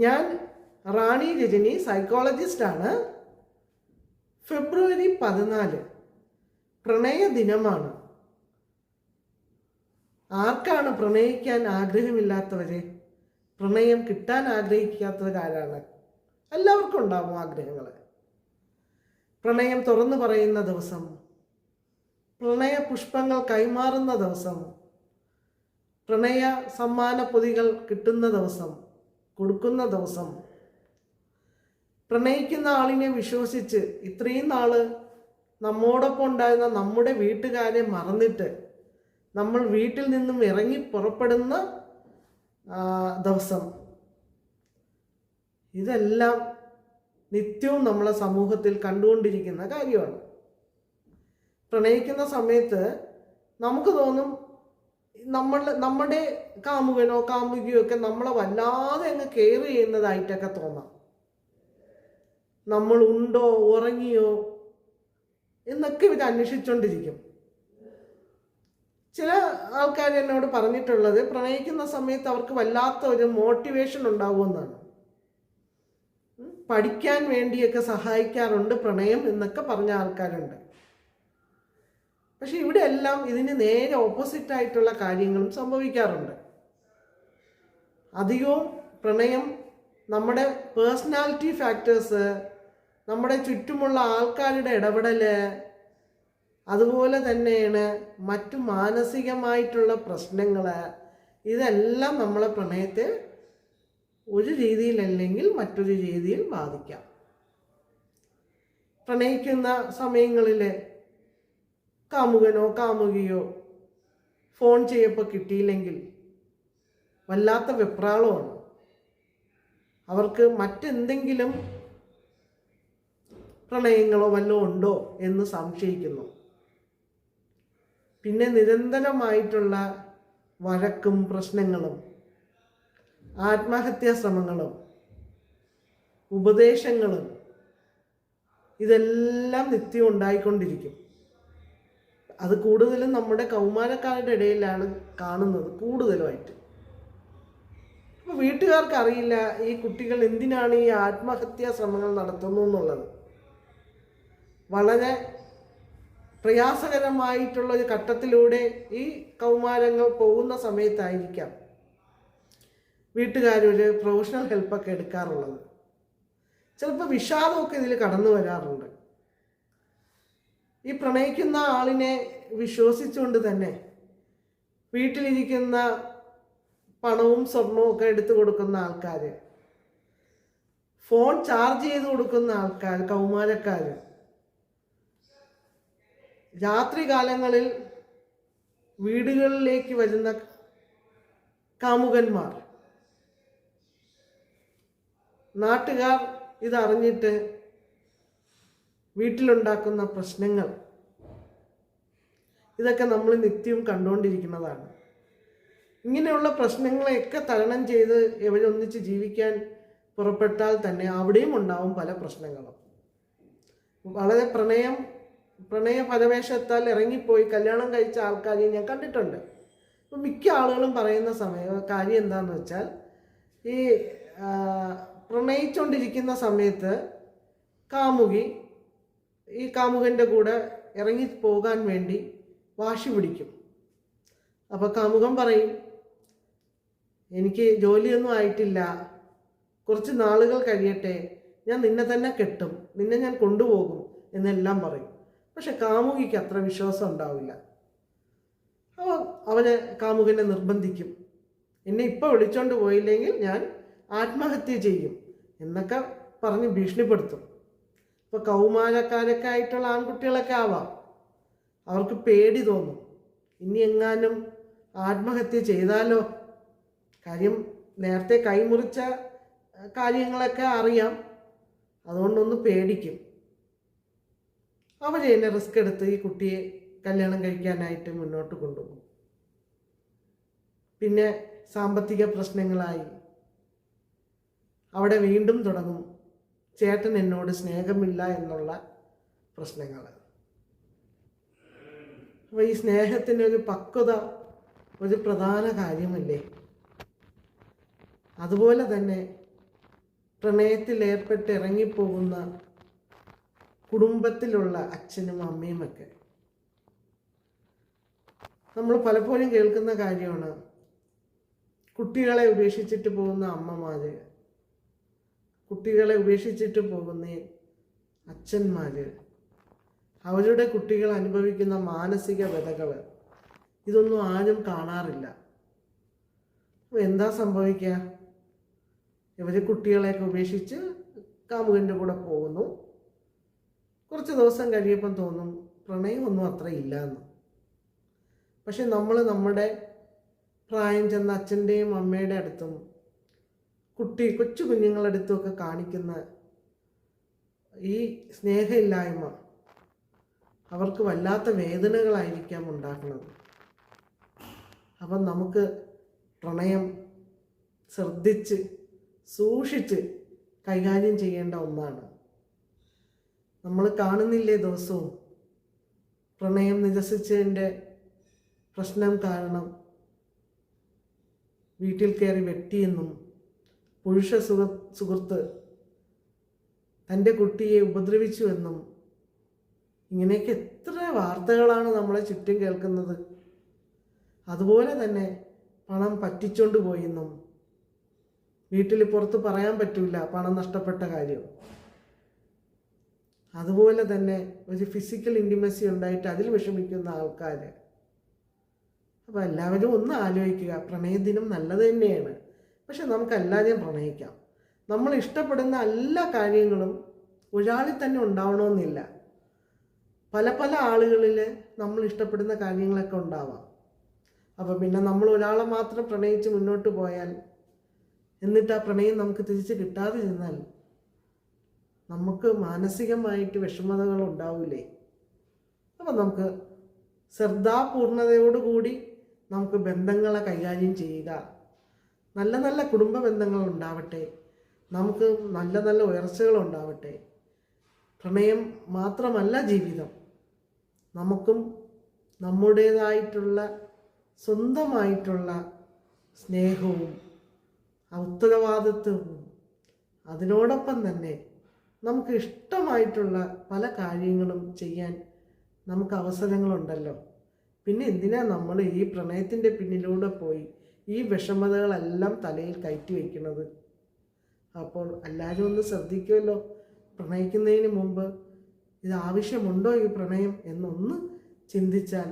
ഞാൻ റാണി രജനി, സൈക്കോളജിസ്റ്റാണ്. ഫെബ്രുവരി 14 പ്രണയ ദിനമാണ്. ആർക്കാണ് പ്രണയിക്കാൻ ആഗ്രഹമില്ലാത്തവരെ? പ്രണയം കിട്ടാൻ ആഗ്രഹിക്കാത്തവരാരാണ്? എല്ലാവർക്കും ഉണ്ടാവും ആഗ്രഹങ്ങൾ. പ്രണയം തുറന്നു പറയുന്ന ദിവസം, പ്രണയ പുഷ്പങ്ങൾ കൈമാറുന്ന ദിവസം, പ്രണയ സമ്മാന പൊതികൾ കിട്ടുന്ന ദിവസം, കൊടുക്കുന്ന ദിവസം, പ്രണയിക്കുന്ന ആളിനെ വിശ്വസിച്ച് ഇത്രയും നാള് നമ്മോടൊപ്പം ഉണ്ടായിരുന്ന നമ്മുടെ വീട്ടുകാരെ മറന്നിട്ട് നമ്മൾ വീട്ടിൽ നിന്നും ഇറങ്ങി പുറപ്പെടുന്ന ദിവസം, ഇതെല്ലാം നിത്യവും നമ്മളെ സമൂഹത്തിൽ കണ്ടുകൊണ്ടിരിക്കുന്ന കാര്യമാണ്. പ്രണയിക്കുന്ന സമയത്ത് നമുക്ക് തോന്നും നമ്മുടെ കാമുകനോ കാമുകിയോ ഒക്കെ നമ്മളെ വല്ലാതെ അങ്ങ് കെയർ ചെയ്യുന്നതായിട്ടൊക്കെ തോന്നാം. നമ്മൾ ഉണ്ടോ, ഉറങ്ങിയോ എന്നൊക്കെ ഇവർ അന്വേഷിച്ചുകൊണ്ടിരിക്കും. ചില ആൾക്കാർ എന്നോട് പറഞ്ഞിട്ടുള്ളത് പ്രണയിക്കുന്ന സമയത്ത് അവർക്ക് വല്ലാത്ത ഒരു മോട്ടിവേഷൻ ഉണ്ടാവുമെന്നാണ്. പഠിക്കാൻ വേണ്ടിയൊക്കെ സഹായിക്കാറുണ്ട് പ്രണയം എന്നൊക്കെ പറഞ്ഞ ആൾക്കാരുണ്ട്. പക്ഷെ ഇവിടെ എല്ലാം ഇതിന് നേരെ ഓപ്പോസിറ്റായിട്ടുള്ള കാര്യങ്ങളും സംഭവിക്കാറുണ്ട്. അധികവും പ്രണയം നമ്മുടെ പേഴ്സണാലിറ്റി ഫാക്ടേഴ്സ്, നമ്മുടെ ചുറ്റുമുള്ള ആൾക്കാരുടെ ഇടപെടൽ, അതുപോലെ തന്നെയാണ് മറ്റു മാനസികമായിട്ടുള്ള പ്രശ്നങ്ങൾ, ഇതെല്ലാം നമ്മളെ പ്രണയത്തെ ഒരു രീതിയിലല്ലെങ്കിൽ മറ്റൊരു രീതിയിൽ ബാധിക്കാം. പ്രണയിക്കുന്ന സമയങ്ങളിൽ കാമുകനോ കാമുകിയോ ഫോൺ ചെയ്യപ്പോൾ കിട്ടിയില്ലെങ്കിൽ വല്ലാത്ത വെപ്രാളമാണ്. അവർക്ക് മറ്റെന്തെങ്കിലും പ്രണയങ്ങളോ വല്ലതും ഉണ്ടോ എന്ന് സംശയിക്കുന്നു. പിന്നെ നിരന്തരമായിട്ടുള്ള വഴക്കും പ്രശ്നങ്ങളും ആത്മഹത്യാ ശ്രമങ്ങളും ഉപദേശങ്ങളും ഇതെല്ലാം നിത്യം ഉണ്ടായിക്കൊണ്ടിരിക്കും. അത് കൂടുതലും നമ്മുടെ കൗമാരക്കാരുടെ ഇടയിലാണ് കാണുന്നത് കൂടുതലുമായിട്ട്. അപ്പോൾ വീട്ടുകാർക്ക് അറിയില്ല ഈ കുട്ടികൾ എന്തിനാണ് ഈ ആത്മഹത്യാ ശ്രമങ്ങൾ നടത്തുന്നു എന്നുള്ളത്. വളരെ പ്രയാസകരമായിട്ടുള്ള ഒരു ഘട്ടത്തിലൂടെ ഈ കൗമാരങ്ങൾ പോകുന്ന സമയത്തായിരിക്കാം വീട്ടുകാരൊരു പ്രൊഫഷണൽ ഹെൽപ്പൊക്കെ എടുക്കാറുള്ളത്. ചിലപ്പോൾ വിഷാദമൊക്കെ ഇതിൽ കടന്നു വരാറുണ്ട്. ഈ പ്രണയിക്കുന്ന ആളിനെ വിശ്വസിച്ചുകൊണ്ട് തന്നെ വീട്ടിലിരിക്കുന്ന പണവും സ്വർണവും ഒക്കെ എടുത്തു കൊടുക്കുന്ന ആൾക്കാർ, ഫോൺ ചാർജ് ചെയ്ത് കൊടുക്കുന്ന ആൾക്കാർ, കൗമാരക്കാർ, രാത്രി കാലങ്ങളിൽ വീടുകളിലേക്ക് വരുന്ന കാമുകന്മാർ, നാട്ടുകാർ ഇതറിഞ്ഞിട്ട് വീട്ടിലുണ്ടാക്കുന്ന പ്രശ്നങ്ങൾ, ഇതൊക്കെ നമ്മൾ നിത്യവും കണ്ടുകൊണ്ടിരിക്കുന്നതാണ്. ഇങ്ങനെയുള്ള പ്രശ്നങ്ങളെയൊക്കെ തരണം ചെയ്ത് ഇവരൊന്നിച്ച് ജീവിക്കാൻ പുറപ്പെട്ടാൽ തന്നെ അവിടെയും ഉണ്ടാവും പല പ്രശ്നങ്ങളും. വളരെ പ്രണയ പരവേശത്താൽ ഇറങ്ങിപ്പോയി കല്യാണം കഴിച്ച ആൾക്കാരെ ഞാൻ കണ്ടിട്ടുണ്ട്. അപ്പം മിക്ക ആളുകളും പറയുന്ന കാര്യം എന്താണെന്ന് വെച്ചാൽ, ഈ പ്രണയിച്ചുകൊണ്ടിരിക്കുന്ന സമയത്ത് കാമുകി ഈ കാമുകൻ്റെ കൂടെ ഇറങ്ങി പോകാൻ വേണ്ടി വാശി പിടിക്കും. അപ്പോൾ കാമുകൻ പറയും, എനിക്ക് ജോലിയൊന്നും ആയിട്ടില്ല, കുറച്ച് നാളുകൾ കഴിയട്ടെ, ഞാൻ നിന്നെ തന്നെ കെട്ടും, നിന്നെ ഞാൻ കൊണ്ടുപോകും എന്നെല്ലാം പറയും. പക്ഷെ കാമുകിക്ക് അത്ര വിശ്വാസം ഉണ്ടാവില്ല. അപ്പോൾ അവന് കാമുകനെ നിർബന്ധിക്കും, എന്നെ ഇപ്പോൾ വിളിച്ചോണ്ട് പോയില്ലെങ്കിൽ ഞാൻ ആത്മഹത്യ ചെയ്യും എന്നൊക്കെ പറഞ്ഞ് ഭീഷണിപ്പെടുത്തും. ഇപ്പോൾ കൗമാരക്കാരൊക്കെ ആയിട്ടുള്ള ആൺകുട്ടികളൊക്കെ ആവാം, അവർക്ക് പേടി തോന്നും, ഇനി എങ്ങാനും ആത്മഹത്യ ചെയ്താലോ. കാര്യം നേരത്തെ കൈമുറിച്ച കാര്യങ്ങളൊക്കെ അറിയാം, അതുകൊണ്ടൊന്ന് പേടിക്കും. അവർ തന്നെ റിസ്ക് എടുത്ത് ഈ കുട്ടിയെ കല്യാണം കഴിക്കാനായിട്ട് മുന്നോട്ട് കൊണ്ടുപോകും. പിന്നെ സാമ്പത്തിക പ്രശ്നങ്ങളായി അവിടെ വീണ്ടും തുടങ്ങും ചേട്ടൻ എന്നോട് സ്നേഹമില്ല എന്നുള്ള പ്രശ്നങ്ങൾ. അപ്പോൾ ഈ സ്നേഹത്തിനൊരു പക്വത ഒരു പ്രധാന കാര്യമല്ലേ? അതുപോലെ തന്നെ പ്രണയത്തിൽ ഏർപ്പെട്ട് ഇറങ്ങിപ്പോകുന്ന കുടുംബത്തിലുള്ള അച്ഛനും അമ്മയുമൊക്കെ. നമ്മൾ പലപ്പോഴും കേൾക്കുന്ന കാര്യമാണ് കുട്ടികളെ ഉപേക്ഷിച്ചിട്ട് പോകുന്ന അമ്മമാർ, കുട്ടികളെ ഉപേക്ഷിച്ചിട്ട് പോകുന്ന അച്ഛന്മാർ, അവരുടെ കുട്ടികൾ അനുഭവിക്കുന്ന മാനസിക വ്യതകൾ, ഇതൊന്നും ആരും കാണാറില്ല. അപ്പോൾ എന്താ സംഭവിക്കുക? ഇവർ കുട്ടികളെയൊക്കെ ഉപേക്ഷിച്ച് കാമുകൻ്റെ കൂടെ പോകുന്നു. കുറച്ച് ദിവസം കഴിയുമ്പം തോന്നും പ്രണയമൊന്നും അത്ര ഇല്ല എന്ന്. പക്ഷെ നമ്മൾ നമ്മുടെ പ്രായം ചെന്ന അച്ഛൻ്റെയും അമ്മയുടെ അടുത്തും കൊച്ചു കുഞ്ഞുങ്ങളുടെ അടുത്തുമൊക്കെ കാണിക്കുന്ന ഈ സ്നേഹമില്ലായ്മ അവർക്ക് വല്ലാത്ത വേദനകളായിരിക്കാം ഉണ്ടാക്കുന്നത്. അപ്പം നമുക്ക് പ്രണയം ശ്രദ്ധിച്ച് സൂക്ഷിച്ച് കൈകാര്യം ചെയ്യേണ്ട ഒന്നാണ്. നമ്മൾ കാണുന്നില്ലേ ദിവസവും പ്രണയം നിരസിച്ചതിൻ്റെ പ്രശ്നം കാരണം വീട്ടിൽ കയറി വെട്ടിയെന്നും പുരുഷ സുഹൃത്ത് തൻ്റെ കുട്ടിയെ ഉപദ്രവിച്ചുവെന്നും ഇങ്ങനെയൊക്കെ എത്ര വാർത്തകളാണ് നമ്മളെ ചുറ്റും കേൾക്കുന്നത്. അതുപോലെ തന്നെ പണം പറ്റിച്ചോണ്ട് പോയെന്നും വീട്ടിൽ പുറത്ത് പറയാൻ പറ്റില്ല പണം നഷ്ടപ്പെട്ട കാര്യം. അതുപോലെ തന്നെ ഒരു ഫിസിക്കൽ ഇൻറ്റിമസി ഉണ്ടായിട്ട് അതിൽ വിഷമിക്കുന്ന ആൾക്കാർ. അപ്പോൾ എല്ലാവരും ഒന്ന് ആലോചിക്കുക, പ്രണയദിനം നല്ലത് തന്നെയാണ്. പക്ഷെ നമുക്കെല്ലാവരെയും പ്രണയിക്കാം. നമ്മൾ ഇഷ്ടപ്പെടുന്ന എല്ലാ കാര്യങ്ങളും ഒരാളിൽ തന്നെ ഉണ്ടാവണമെന്നില്ല. പല പല ആളുകളിൽ നമ്മൾ ഇഷ്ടപ്പെടുന്ന കാര്യങ്ങളൊക്കെ ഉണ്ടാവാം. അപ്പോൾ പിന്നെ നമ്മൾ ഒരാളെ മാത്രം പ്രണയിച്ച് മുന്നോട്ട് പോയാൽ, എന്നിട്ട് ആ പ്രണയം നമുക്ക് തിരിച്ച് കിട്ടാതെ ചെന്നാൽ നമുക്ക് മാനസികമായിട്ട് വിഷമതകൾ ഉണ്ടാവില്ലേ? അപ്പം നമുക്ക് ശ്രദ്ധാപൂർണതയോടുകൂടി നമുക്ക് ബന്ധങ്ങളെ കൈകാര്യം ചെയ്യുക. നല്ല നല്ല കുടുംബ ബന്ധങ്ങൾ ഉണ്ടാവട്ടെ, നമുക്ക് നല്ല നല്ല ഉയർച്ചകൾ ഉണ്ടാവട്ടെ. പ്രണയം മാത്രമല്ല ജീവിതം, നമുക്കും നമ്മുടേതായിട്ടുള്ള സ്വന്തമായിട്ടുള്ള സ്നേഹവും ഉത്തരവാദിത്വവും, അതിനോടൊപ്പം തന്നെ നമുക്ക് ഇഷ്ടമായിട്ടുള്ള പല കാര്യങ്ങളും ചെയ്യാൻ നമുക്ക് അവസരങ്ങളുണ്ടല്ലോ. പിന്നെ എന്തിനാ നമ്മൾ ഈ പ്രണയത്തിൻ്റെ പിന്നിലൂടെ പോയി ഈ വിഷമതകളെല്ലാം തലയിൽ കയറ്റി വയ്ക്കുന്നത്? അപ്പോൾ എല്ലാവരും ഒന്ന് ശ്രദ്ധിക്കുമല്ലോ, പ്രണയിക്കുന്നതിന് മുമ്പ് ഇത് ആവശ്യമുണ്ടോ ഈ പ്രണയം എന്നൊന്ന് ചിന്തിച്ചാൽ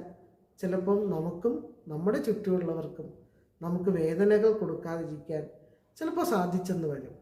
ചിലപ്പം നമുക്കും നമ്മുടെ ചുറ്റുമുള്ളവർക്കും നമുക്ക് വേദനകൾ കൊടുക്കാതിരിക്കാൻ ചിലപ്പോൾ സാധിച്ചെന്ന് വരും.